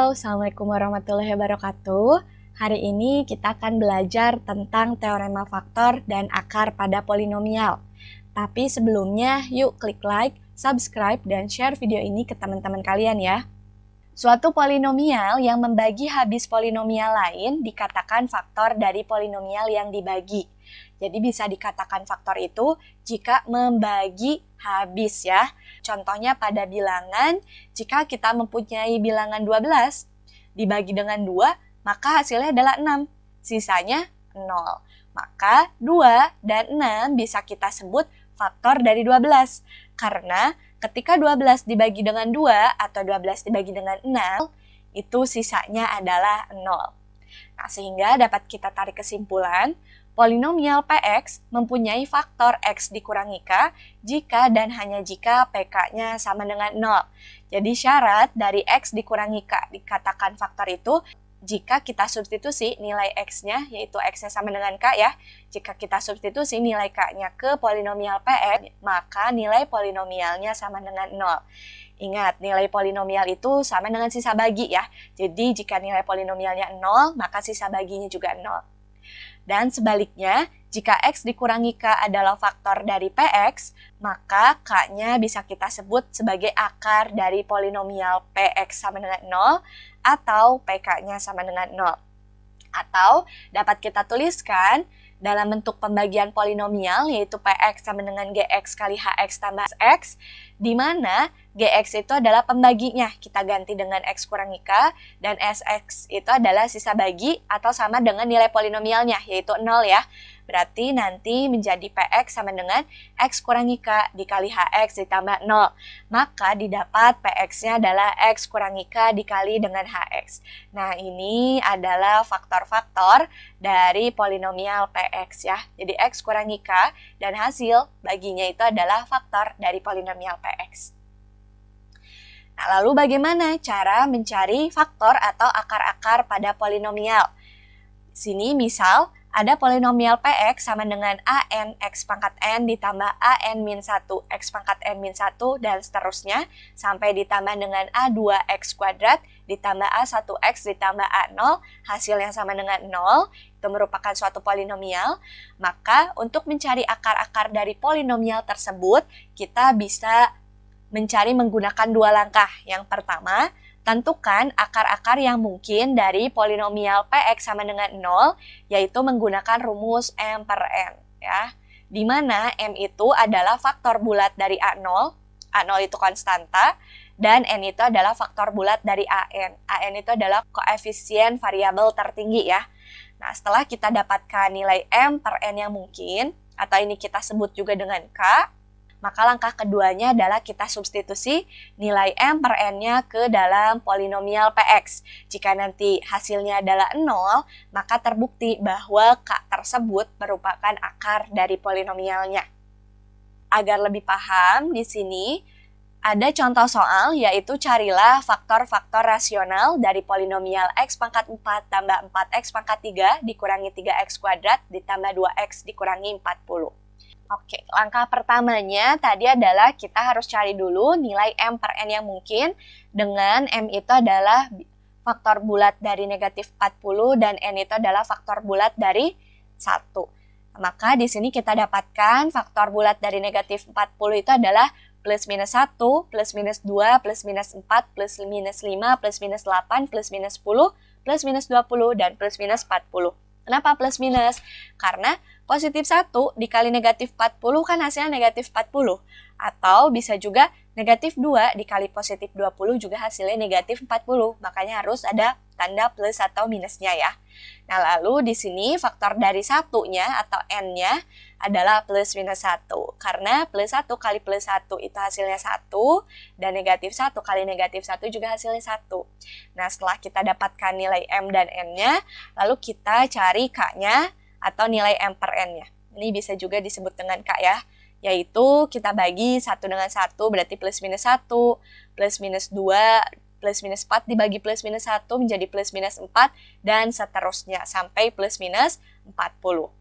Halo, Assalamualaikum warahmatullahi wabarakatuh. Hari ini kita akan belajar tentang teorema faktor dan akar pada polinomial. Tapi sebelumnya, yuk klik like, subscribe, dan share video ini ke teman-teman kalian ya. Suatu polinomial yang membagi habis polinomial lain dikatakan faktor dari polinomial yang dibagi. Jadi bisa dikatakan faktor itu jika membagi habis ya. Contohnya pada bilangan, jika kita mempunyai bilangan 12, dibagi dengan 2, maka hasilnya adalah 6. Sisanya 0. Maka 2 dan 6 bisa kita sebut faktor dari 12. Karena ketika 12 dibagi dengan 2 atau 12 dibagi dengan 6, itu sisanya adalah 0. Nah, sehingga dapat kita tarik kesimpulan, polinomial Px mempunyai faktor x dikurangi k jika dan hanya jika pk-nya sama dengan 0. Jadi syarat dari x dikurangi k dikatakan faktor itu jika kita substitusi nilai x-nya, yaitu x-nya sama dengan k ya. Jika kita substitusi nilai k-nya ke polinomial Px, maka nilai polinomialnya sama dengan 0. Ingat, nilai polinomial itu sama dengan sisa bagi ya. Jadi jika nilai polinomialnya 0, maka sisa baginya juga 0. Dan sebaliknya, jika x dikurangi k adalah faktor dari Px, maka k-nya bisa kita sebut sebagai akar dari polinomial Px sama dengan 0 atau pk-nya sama dengan 0. Atau dapat kita tuliskan dalam bentuk pembagian polinomial yaitu Px sama dengan Gx kali Hx tambah x, di mana Gx itu adalah pembaginya, kita ganti dengan x kurangi k, dan Sx itu adalah sisa bagi atau sama dengan nilai polinomialnya, yaitu 0 ya. Berarti nanti menjadi Px sama dengan x kurangi k dikali Hx ditambah 0. Maka didapat Px-nya adalah x kurangi k dikali dengan Hx. Nah, ini adalah faktor-faktor dari polinomial Px ya. Jadi x kurangi k dan hasil baginya itu adalah faktor dari polinomial Px. Nah, lalu bagaimana cara mencari faktor atau akar-akar pada polinomial? Sini misal ada polinomial Px sama dengan an x pangkat n ditambah an min 1 x pangkat n min 1 dan seterusnya sampai ditambah dengan a2x kuadrat ditambah a1x ditambah a0 hasilnya sama dengan 0. Itu merupakan suatu polinomial. Maka untuk mencari akar-akar dari polinomial tersebut kita bisa mencari menggunakan dua langkah. Yang pertama, tentukan akar-akar yang mungkin dari polinomial Px sama dengan 0, yaitu menggunakan rumus M per N. Ya. Di mana M itu adalah faktor bulat dari A0, A0 itu konstanta, dan N itu adalah faktor bulat dari AN. AN itu adalah koefisien variabel tertinggi ya. Nah, setelah kita dapatkan nilai M per N yang mungkin, atau ini kita sebut juga dengan K, maka langkah keduanya adalah kita substitusi nilai M per N-nya ke dalam polinomial Px. Jika nanti hasilnya adalah 0, maka terbukti bahwa K tersebut merupakan akar dari polinomialnya. Agar lebih paham, di sini ada contoh soal, yaitu carilah faktor-faktor rasional dari polinomial x pangkat 4 tambah 4x pangkat 3 dikurangi 3x kuadrat ditambah 2x dikurangi 40. Oke, langkah pertamanya tadi adalah kita harus cari dulu nilai M per N yang mungkin dengan M itu adalah faktor bulat dari negatif 40 dan N itu adalah faktor bulat dari 1. Maka di sini kita dapatkan faktor bulat dari negatif 40 itu adalah plus minus 1, plus minus 2, plus minus 4, plus minus 5, plus minus 8, plus minus 10, plus minus 20, dan plus minus 40. Kenapa plus minus? Karena positif 1 dikali negatif 40 kan hasilnya negatif 40. Atau bisa juga negatif 2 dikali positif 20 juga hasilnya negatif 40. Makanya harus ada tanda plus atau minusnya ya. Nah, lalu di sini faktor dari satunya atau n-nya adalah plus minus 1. Karena plus 1 kali plus 1 itu hasilnya 1, dan negatif 1 kali negatif 1 juga hasilnya 1. Nah, setelah kita dapatkan nilai m dan n-nya, lalu kita cari k-nya atau nilai M per N-nya. Ini bisa juga disebut dengan K ya, yaitu kita bagi 1 dengan 1 berarti plus minus 1, plus minus 2, plus minus 4 dibagi plus minus 1 menjadi plus minus 4, dan seterusnya sampai plus minus 40.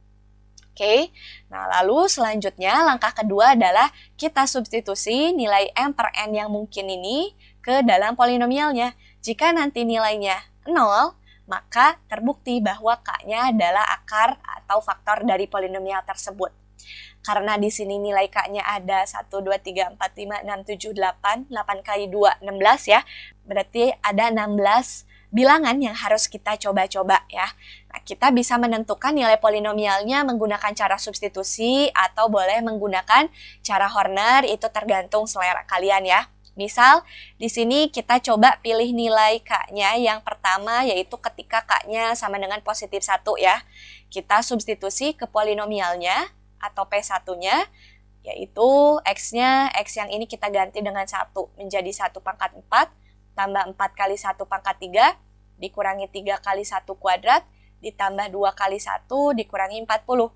Oke, nah lalu selanjutnya langkah kedua adalah kita substitusi nilai M per N yang mungkin ini ke dalam polinomialnya. Jika nanti nilainya 0, maka terbukti bahwa K-nya adalah akar atau faktor dari polinomial tersebut. Karena di sini nilai K-nya ada 1, 2, 3, 4, 5, 6, 7, 8. 8 kali 2, 16 ya. Berarti ada 16 bilangan yang harus kita coba-coba ya. Nah, kita bisa menentukan nilai polinomialnya menggunakan cara substitusi atau boleh menggunakan cara Horner, itu tergantung selera kalian ya. Misal, di sini kita coba pilih nilai K-nya yang pertama, yaitu ketika K-nya sama dengan positif 1 ya. Kita substitusi ke polinomialnya atau P1-nya, yaitu X-nya, X yang ini kita ganti dengan 1, menjadi 1 pangkat 4, tambah 4 kali 1 pangkat 3, dikurangi 3 kali 1 kuadrat, ditambah 2 kali 1, dikurangi 40.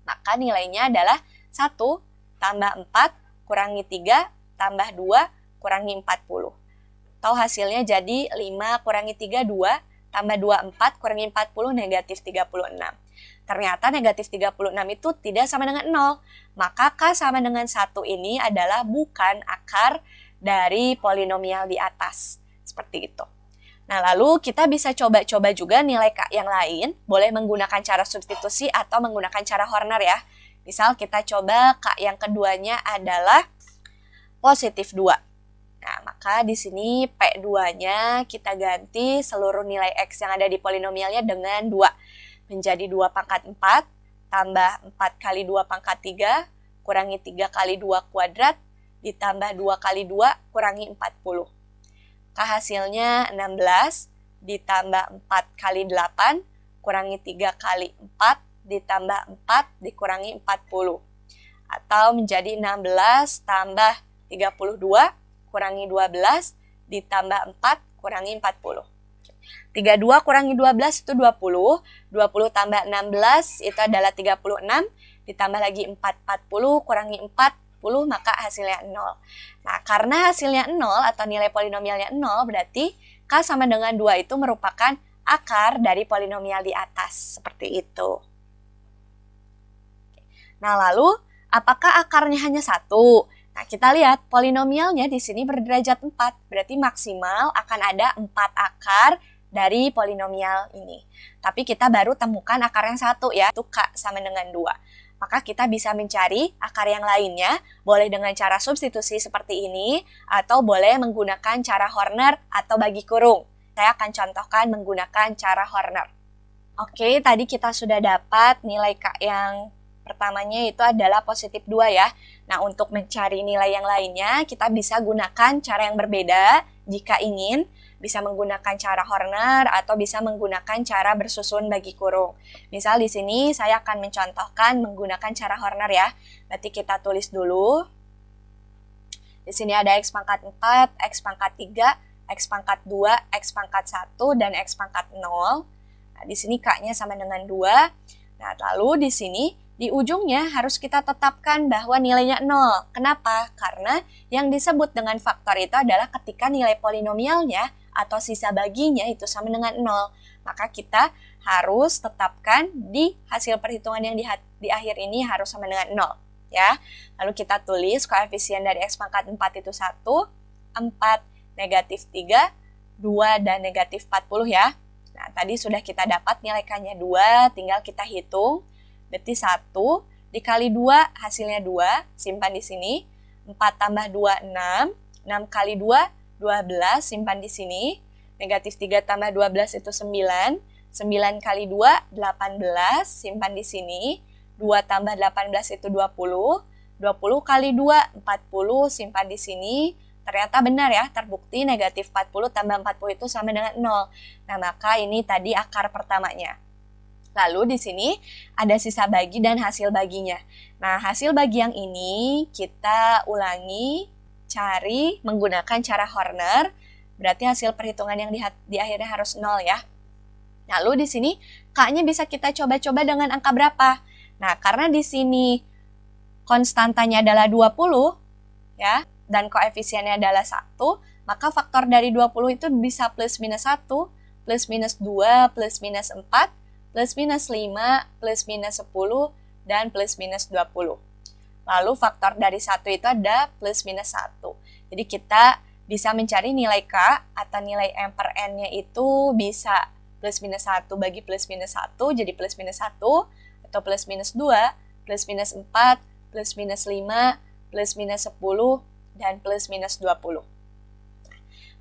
Maka nilainya adalah 1 tambah 4 kurangi 3 tambah 2 kurangi 40. Atau hasilnya jadi 5 kurangi 3, 2, tambah 2, 4, kurangi 40, negatif 36. Ternyata negatif 36 itu tidak sama dengan 0. Maka K sama dengan 1 ini adalah bukan akar dari polinomial di atas. Seperti itu. Nah, lalu kita bisa coba-coba juga nilai K yang lain. Boleh menggunakan cara substitusi atau menggunakan cara Horner ya. Misal kita coba K yang keduanya adalah positif 2. Nah, maka di sini P2-nya kita ganti seluruh nilai X yang ada di polinomialnya dengan 2. Menjadi 2 pangkat 4, tambah 4 kali 2 pangkat 3, kurangi 3 kali 2 kuadrat, ditambah 2 kali 2, kurangi 40. Hasilnya 16, ditambah 4 kali 8, kurangi 3 kali 4, ditambah 4, dikurangi 40. Atau menjadi 16 tambah 32 kurangi 12 ditambah 4 kurangi 40. 32 kurangi 12 itu 20. 20 tambah 16 itu adalah 36. Ditambah lagi 4, 40 kurangi 40, maka hasilnya 0. Nah, karena hasilnya 0 atau nilai polinomialnya 0, berarti K sama dengan 2 itu merupakan akar dari polinomial di atas. Seperti itu. Nah, lalu apakah akarnya hanya 1? Nah, kita lihat polinomialnya di sini berderajat 4, berarti maksimal akan ada 4 akar dari polinomial ini. Tapi kita baru temukan akar yang 1 ya, itu K sama dengan 2. Maka kita bisa mencari akar yang lainnya, boleh dengan cara substitusi seperti ini, atau boleh menggunakan cara Horner atau bagi kurung. Saya akan contohkan menggunakan cara Horner. Oke, tadi kita sudah dapat nilai K yang pertamanya itu adalah positif 2 ya. Nah, untuk mencari nilai yang lainnya, kita bisa gunakan cara yang berbeda. Jika ingin, bisa menggunakan cara Horner atau bisa menggunakan cara bersusun bagi kurung. Misal di sini saya akan mencontohkan menggunakan cara Horner ya. Berarti kita tulis dulu. Di sini ada X pangkat 4, X pangkat 3, X pangkat 2, X pangkat 1, dan X pangkat 0. Nah, di sini K-nya sama dengan 2. Nah, lalu di sini di ujungnya harus kita tetapkan bahwa nilainya 0. Kenapa? Karena yang disebut dengan faktor itu adalah ketika nilai polinomialnya atau sisa baginya itu sama dengan 0. Maka kita harus tetapkan di hasil perhitungan yang di akhir ini harus sama dengan 0. Ya. Lalu kita tulis koefisien dari X pangkat 4 itu 1, 4, negatif 3, 2, dan negatif 40 ya. Nah, tadi sudah kita dapat nilai K-nya 2, tinggal kita hitung. Berarti 1 dikali 2 hasilnya 2, simpan di sini. 4 tambah 2, 6. 6 kali 2, 12, simpan di sini. Negatif 3 tambah 12 itu 9. 9 kali 2, 18, simpan di sini. 2 tambah 18 itu 20. 20 kali 2, 40, simpan di sini. Ternyata benar ya, terbukti negatif 40 tambah 40 itu sama dengan 0. Nah, maka ini tadi akar pertamanya. Lalu di sini ada sisa bagi dan hasil baginya. Nah, hasil bagi yang ini kita ulangi, cari menggunakan cara Horner. Berarti hasil perhitungan yang di akhirnya harus 0 ya. Lalu di sini K-nya bisa kita coba-coba dengan angka berapa? Nah, karena di sini konstantanya adalah 20 ya, dan koefisiennya adalah 1, maka faktor dari 20 itu bisa plus minus 1, plus minus 2, plus minus 4, plus minus 5, plus minus 10, dan plus minus 20. Lalu faktor dari 1 itu ada plus minus 1. Jadi kita bisa mencari nilai K atau nilai M per N-nya itu bisa plus minus 1 bagi plus minus 1 jadi plus minus 1, atau plus minus 2, plus minus 4, plus minus 5, plus minus 10, dan plus minus 20.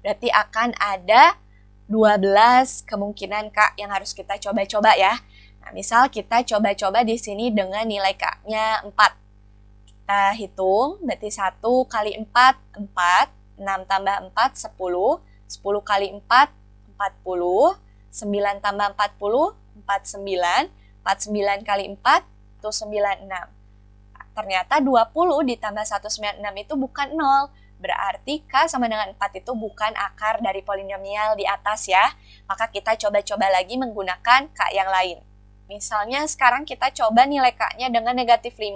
Berarti akan ada 12 kemungkinan K yang harus kita coba-coba ya. Nah, misal kita coba-coba di sini dengan nilai K-nya 4. Kita hitung, berarti 1 kali 4, 4. 6 tambah 4, 10. 10 kali 4, 40. 9 tambah 40, 49. 49 kali 4, itu 96. Nah, ternyata 20 ditambah 196 itu bukan 0. Berarti K sama dengan 4 itu bukan akar dari polinomial di atas ya. Maka kita coba-coba lagi menggunakan K yang lain. Misalnya sekarang kita coba nilai K-nya dengan negatif 5.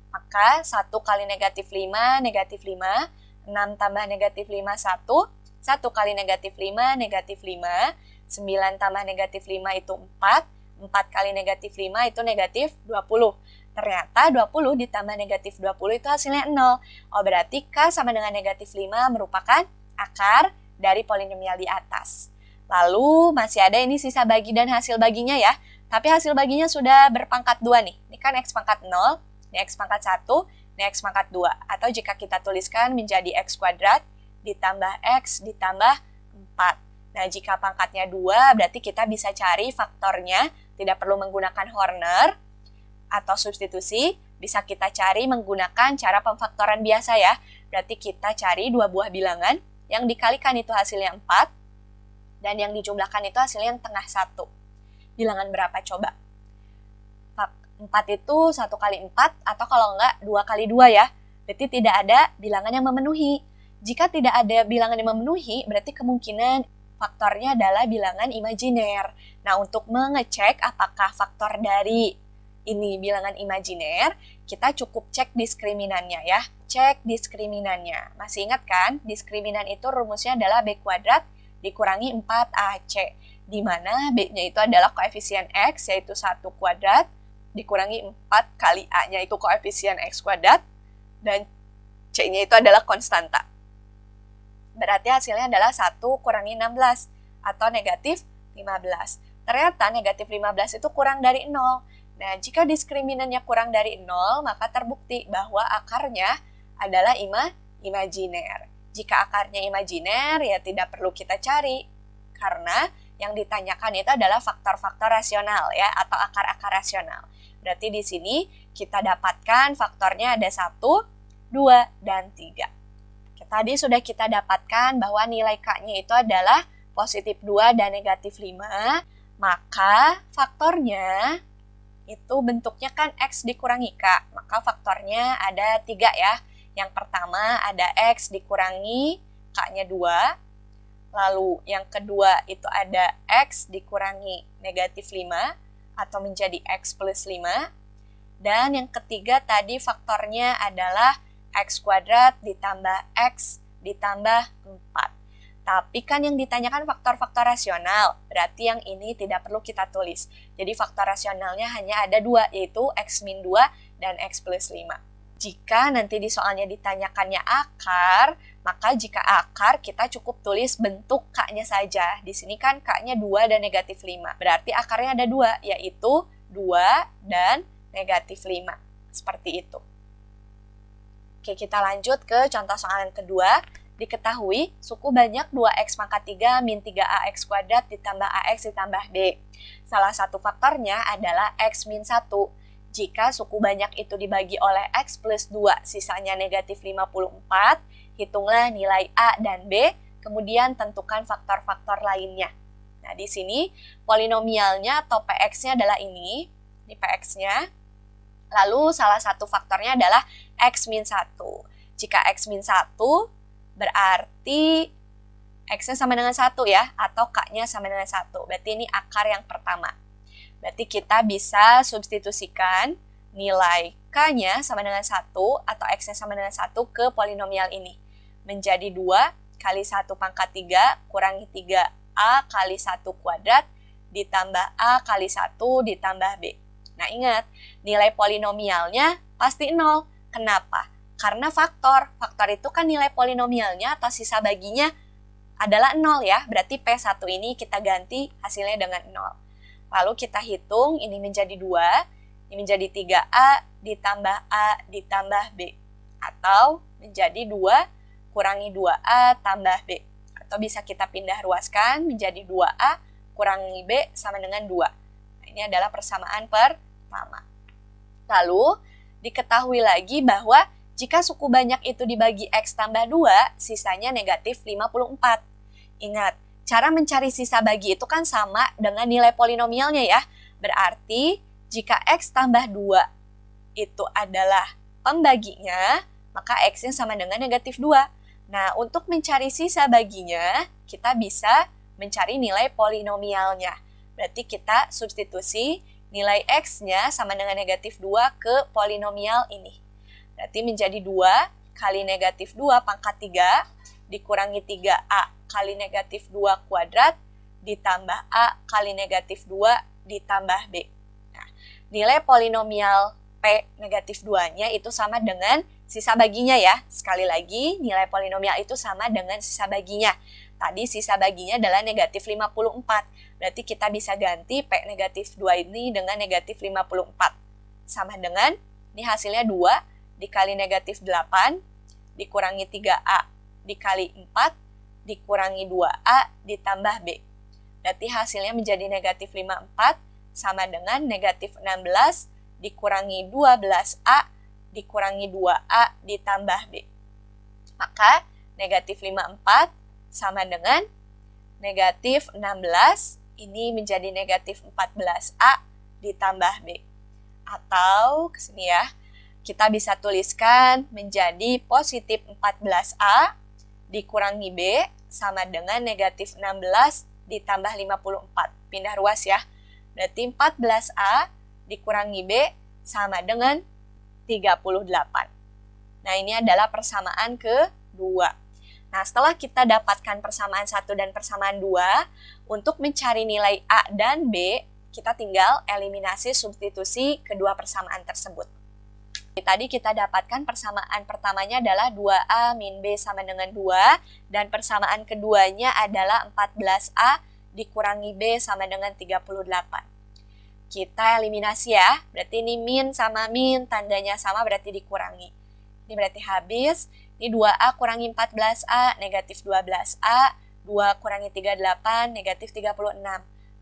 Maka 1 kali negatif 5, negatif 5. 6 tambah negatif 5, 1. 1 kali negatif 5, negatif 5. 9 tambah negatif 5 itu 4. 4 kali negatif 5 itu negatif 20. Ternyata 20 ditambah negatif 20 itu hasilnya 0. Oh, berarti K sama dengan negatif 5 merupakan akar dari polinomial di atas. Lalu masih ada ini sisa bagi dan hasil baginya ya. Tapi hasil baginya sudah berpangkat 2 nih. Ini kan X pangkat 0, ini X pangkat 1, ini X pangkat 2. Atau jika kita tuliskan menjadi X kuadrat ditambah X ditambah 4. Nah, jika pangkatnya 2, berarti kita bisa cari faktornya. Tidak perlu menggunakan Horner atau substitusi. Bisa kita cari menggunakan cara pemfaktoran biasa ya. Berarti kita cari 2 buah bilangan. Yang dikalikan itu hasilnya 4. Dan yang dijumlahkan itu hasilnya yang tengah 1. Bilangan berapa coba? 4 itu 1 kali 4 atau kalau enggak 2 kali 2 ya. Berarti tidak ada bilangan yang memenuhi. Jika tidak ada bilangan yang memenuhi, berarti kemungkinan faktornya adalah bilangan imajiner. Nah, untuk mengecek apakah faktor dari ini bilangan imajiner, kita cukup cek diskriminannya ya. Cek diskriminannya. Masih ingat kan? Diskriminan itu rumusnya adalah B kuadrat dikurangi 4AC. Di mana B-nya itu adalah koefisien X, yaitu 1 kuadrat, dikurangi 4 kali A-nya itu koefisien X kuadrat, dan C-nya itu adalah konstanta. Berarti hasilnya adalah 1 kurangi 16, atau negatif 15. Ternyata negatif 15 itu kurang dari 0. Nah, jika diskriminannya kurang dari 0, maka terbukti bahwa akarnya adalah imajiner. Jika akarnya imajiner, ya tidak perlu kita cari. Karena yang ditanyakan itu adalah faktor-faktor rasional ya, atau akar-akar rasional. Berarti di sini kita dapatkan faktornya ada 1, 2, dan 3. Tadi sudah kita dapatkan bahwa nilai K-nya itu adalah positif 2 dan negatif 5. Maka faktornya itu bentuknya kan X dikurangi K. Maka faktornya ada 3 ya. Yang pertama ada X dikurangi K-nya 2. Lalu yang kedua itu ada X dikurangi negatif 5 atau menjadi X plus 5. Dan yang ketiga tadi faktornya adalah X kuadrat ditambah X ditambah 4. Tapi kan yang ditanyakan faktor-faktor rasional, berarti yang ini tidak perlu kita tulis. Jadi faktor rasionalnya hanya ada 2, yaitu X min 2 dan X plus 5. Jika nanti di soalnya ditanyakannya akar, maka jika akar kita cukup tulis bentuk K-nya saja. Di sini kan K-nya 2 dan negatif 5. Berarti akarnya ada 2, yaitu 2 dan negatif 5. Seperti itu. Oke, kita lanjut ke contoh soal yang kedua. Diketahui suku banyak 2X pangkat 3 min 3AX kuadrat ditambah AX ditambah B. Salah satu faktornya adalah X min 1. Jika suku banyak itu dibagi oleh X plus 2, sisanya negatif 54, hitunglah nilai A dan B, kemudian tentukan faktor-faktor lainnya. Nah, di sini polinomialnya atau PX-nya adalah ini PX-nya. Lalu salah satu faktornya adalah X min 1. Jika X min 1 berarti X-nya sama dengan 1 ya, atau K-nya sama dengan 1. Berarti ini akar yang pertama. Berarti kita bisa substitusikan nilai K-nya sama dengan 1 atau X-nya sama dengan 1 ke polinomial ini. Menjadi 2 kali 1 pangkat 3 kurangi 3A kali 1 kuadrat ditambah A kali 1 ditambah B. Nah, ingat, nilai polinomialnya pasti 0. Kenapa? Karena faktor itu kan nilai polinomialnya atau sisa baginya adalah 0 ya, berarti P1 ini kita ganti hasilnya dengan 0. Lalu kita hitung, ini menjadi 2, ini menjadi 3A ditambah A ditambah B. Atau menjadi 2 kurangi 2A tambah B. Atau bisa kita pindah ruaskan menjadi 2A kurangi B sama dengan 2. Nah, ini adalah persamaan pertama. Lalu, diketahui lagi bahwa jika suku banyak itu dibagi X tambah 2, sisanya negatif 54. Ingat, cara mencari sisa bagi itu kan sama dengan nilai polinomialnya ya. Berarti, jika X tambah 2 itu adalah pembaginya, maka X-nya sama dengan negatif 2. Nah, untuk mencari sisa baginya, kita bisa mencari nilai polinomialnya. Berarti kita substitusi nilai X-nya sama dengan negatif 2 ke polinomial ini. Berarti menjadi 2 kali negatif 2 pangkat 3 dikurangi 3A kali negatif 2 kuadrat ditambah A kali negatif 2 ditambah B. Nah, nilai polinomial P negatif 2-nya itu sama dengan sisa baginya ya. Sekali lagi, nilai polinomial itu sama dengan sisa baginya. Tadi sisa baginya adalah negatif 54. Berarti kita bisa ganti P negatif 2 ini dengan negatif 54. Sama dengan, ini hasilnya 2 dikali negatif 8, dikurangi 3A dikali 4, dikurangi 2A ditambah B. Berarti hasilnya menjadi negatif 54 sama dengan negatif 16 dikurangi 12A dikurangi 2A ditambah B. Maka negatif 54 sama dengan negatif 16, ini menjadi negatif 14A ditambah B. Atau, kesini ya, kita bisa tuliskan menjadi positif 14A dikurangi B sama dengan negatif 16 ditambah 54. Pindah ruas ya. Berarti 14A dikurangi B sama dengan 38. Nah, ini adalah persamaan kedua. Nah, setelah kita dapatkan persamaan 1 dan persamaan 2, untuk mencari nilai A dan B, kita tinggal eliminasi substitusi kedua persamaan tersebut. Tadi kita dapatkan persamaan pertamanya adalah 2A min B sama dengan 2, dan persamaan keduanya adalah 14A dikurangi B sama dengan 38. Kita eliminasi ya, berarti ini min sama min, tandanya sama berarti dikurangi. Ini berarti habis, ini 2A kurangi 14A, negatif 12A, 2 kurangi 38, negatif 36.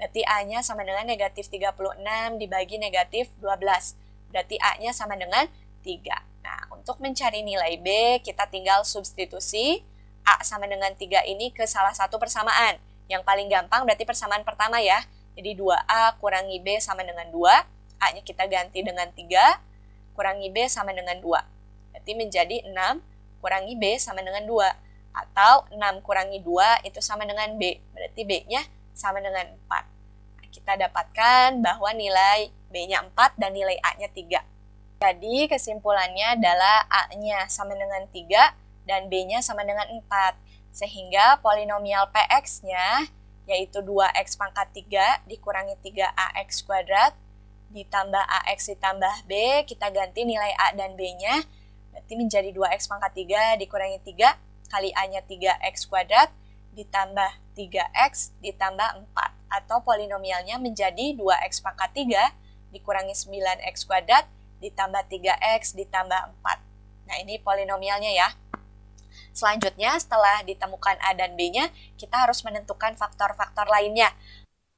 Berarti A-nya sama dengan negatif 36 dibagi negatif 12. Berarti A-nya sama dengan 3. Nah, untuk mencari nilai B, kita tinggal substitusi A sama dengan 3 ini ke salah satu persamaan. Yang paling gampang berarti persamaan pertama ya. Jadi 2A kurangi B sama dengan 2. A-nya kita ganti dengan 3. Kurangi B sama dengan 2. Berarti menjadi 6 kurangi B sama dengan 2. Atau 6 kurangi 2 itu sama dengan B. Berarti B-nya sama dengan 4. Nah, kita dapatkan bahwa nilai B-nya 4 dan nilai A-nya 3. Jadi kesimpulannya adalah A-nya sama dengan 3 dan B-nya sama dengan 4. Sehingga polinomial Px-nya yaitu 2x pangkat 3 dikurangi 3ax kuadrat ditambah ax ditambah b, kita ganti nilai A dan B-nya. Berarti menjadi 2x pangkat 3 dikurangi 3 kali A-nya 3x kuadrat ditambah 3x ditambah 4. Atau polinomialnya menjadi 2x pangkat 3 dikurangi 9x kuadrat ditambah 3x ditambah 4. Nah, ini polinomialnya ya. Selanjutnya, setelah ditemukan A dan B-nya, kita harus menentukan faktor-faktor lainnya.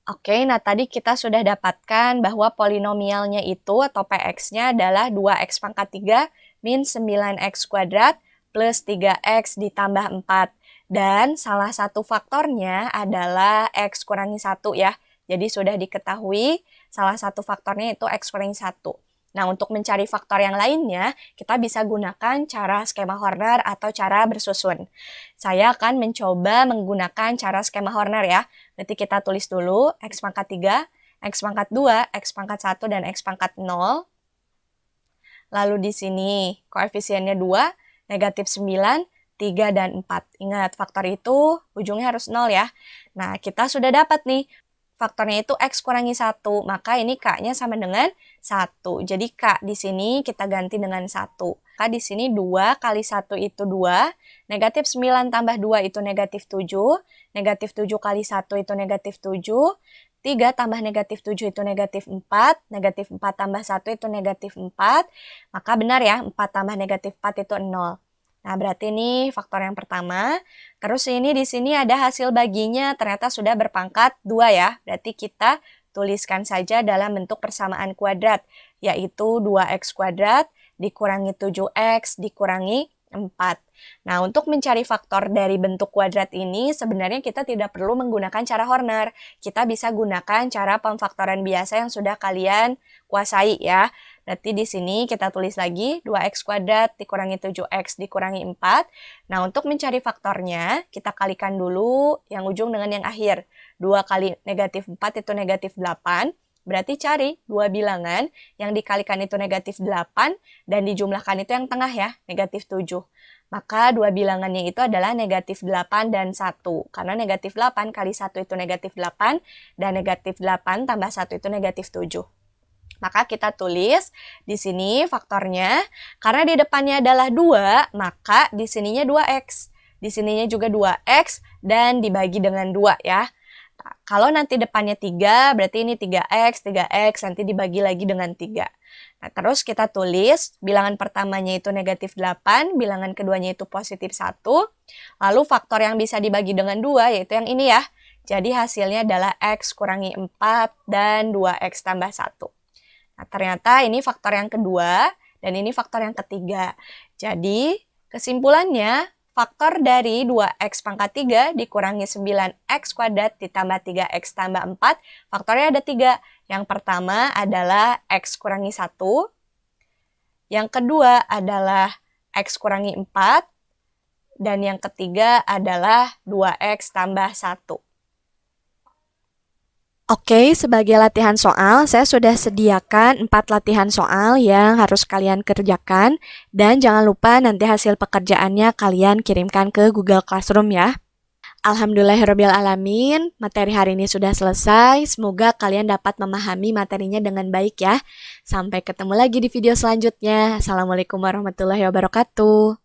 Oke, nah tadi kita sudah dapatkan bahwa polinomialnya itu atau Px-nya adalah 2x pangkat 3 min 9x kuadrat plus 3x ditambah 4. Dan salah satu faktornya adalah x kurangi 1 ya. Jadi sudah diketahui salah satu faktornya itu x kurangi 1. Nah, untuk mencari faktor yang lainnya, kita bisa gunakan cara skema Horner atau cara bersusun. Saya akan mencoba menggunakan cara skema Horner ya. Berarti kita tulis dulu x pangkat 3, x pangkat 2, x pangkat 1, dan x pangkat 0. Lalu di sini koefisiennya 2, negatif 9, 3, dan 4. Ingat, faktor itu ujungnya harus 0 ya. Nah, kita sudah dapat nih faktornya itu X kurangi 1. Maka ini K-nya sama dengan 1. Jadi K di sini kita ganti dengan 1. K di sini 2 kali 1 itu 2. Negatif 9 tambah 2 itu negatif 7. Negatif 7 kali 1 itu negatif 7. 3 tambah negatif 7 itu negatif 4. Negatif 4 tambah 1 itu negatif 4. Maka benar ya, 4 tambah negatif 4 itu 0. Nah, berarti ini faktor yang pertama. Terus ini di sini ada hasil baginya ternyata sudah berpangkat 2 ya. Berarti kita tuliskan saja dalam bentuk persamaan kuadrat, yaitu 2x kuadrat dikurangi 7x dikurangi 4. Nah, untuk mencari faktor dari bentuk kuadrat ini, sebenarnya kita tidak perlu menggunakan cara Horner. Kita bisa gunakan cara pemfaktoran biasa yang sudah kalian kuasai ya. Berarti di sini kita tulis lagi 2x kuadrat dikurangi 7x dikurangi 4. Nah, untuk mencari faktornya, kita kalikan dulu yang ujung dengan yang akhir. 2 kali negatif 4 itu negatif 8. Berarti cari dua bilangan yang dikalikan itu negatif 8 dan dijumlahkan itu yang tengah ya, negatif 7. Maka dua bilangannya itu adalah negatif 8 dan 1. Karena negatif 8 kali 1 itu negatif 8 dan negatif 8 tambah 1 itu negatif 7. Maka kita tulis di sini faktornya, karena di depannya adalah 2, maka di sininya 2x. Di sininya juga 2x dan dibagi dengan 2 ya. Nah, kalau nanti depannya 3, berarti ini 3x, 3x, nanti dibagi lagi dengan 3. Nah, terus kita tulis bilangan pertamanya itu negatif 8, bilangan keduanya itu positif 1. Lalu faktor yang bisa dibagi dengan 2 yaitu yang ini ya. Jadi hasilnya adalah x kurangi 4 dan 2x tambah 1. Nah, ternyata ini faktor yang kedua dan ini faktor yang ketiga. Jadi kesimpulannya, faktor dari 2x pangkat 3 dikurangi 9x kuadrat ditambah 3x tambah 4, faktornya ada 3. Yang pertama adalah x kurangi 1, yang kedua adalah x kurangi 4, dan yang ketiga adalah 2x tambah 1. Oke, sebagai latihan soal, saya sudah sediakan 4 latihan soal yang harus kalian kerjakan. Dan jangan lupa nanti hasil pekerjaannya kalian kirimkan ke Google Classroom ya. Alhamdulillahirrabbilalamin, materi hari ini sudah selesai. Semoga kalian dapat memahami materinya dengan baik ya. Sampai ketemu lagi di video selanjutnya. Assalamualaikum warahmatullahi wabarakatuh.